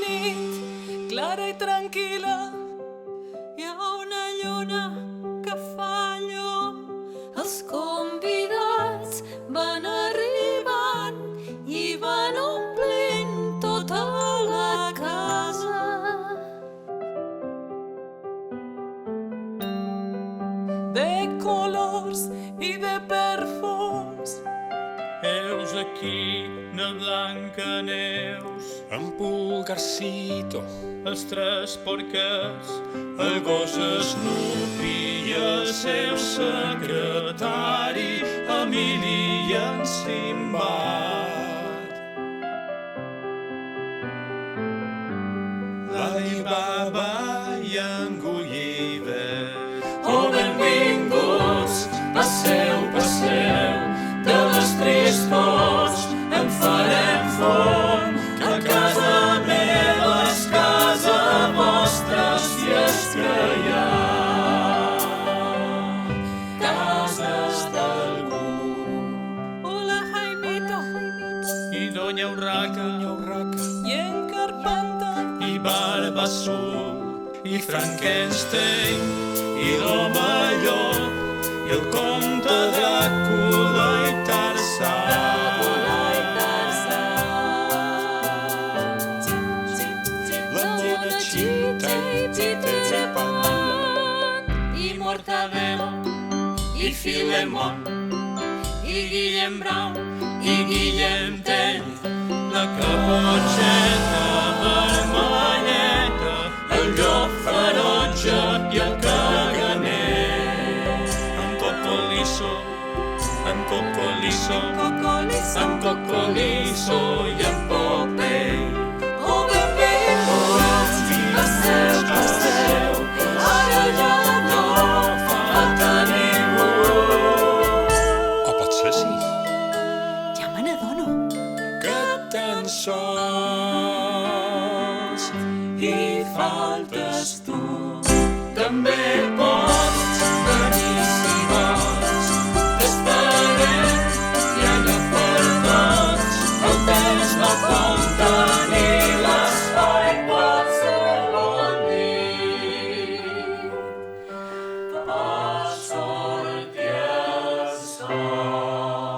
nit clara i tranquil·la hi ha una lluna que fa llum. Els convidats van arribant i van omplint tota la casa. De colors i de perfums. Heus aquí na Blancaneus, en Pulgarcito, els tres porquets, el gos Snoopy i el seu secretari, Emili i en Simbad. L'Alibaba i en Gulliver. Oh, benvinguts, passeu, passeu, de les tristors en farem fum, que a casa meva és casa vostra si és que hi ha cases d'algú. Hola, Jaimito. I Doña Urraca, I en Carpanta. i Barbassó, i Frankenstein, i l'home llop, i el comte Dràcula i Tarzan. La Monachita i Peter Pan. I Mortadelo I Filemón, i Guillem Brown, i Guillem Tell, la Caputxeta vermelleta, el llop ferotge i el caganer. En Cocolizo, en Cocolizo, en Cocolizo i en Popeye. Oh, benvinguts, passeu, passeu, ara ja no falta ningú. o potser sí, Ja me n'adono. que tan sols I faltes tu. També pots venir si vols. T'esperem i allò per tots. El temps no compta ni l'espai qualsevol nit. Pot sortir el sol.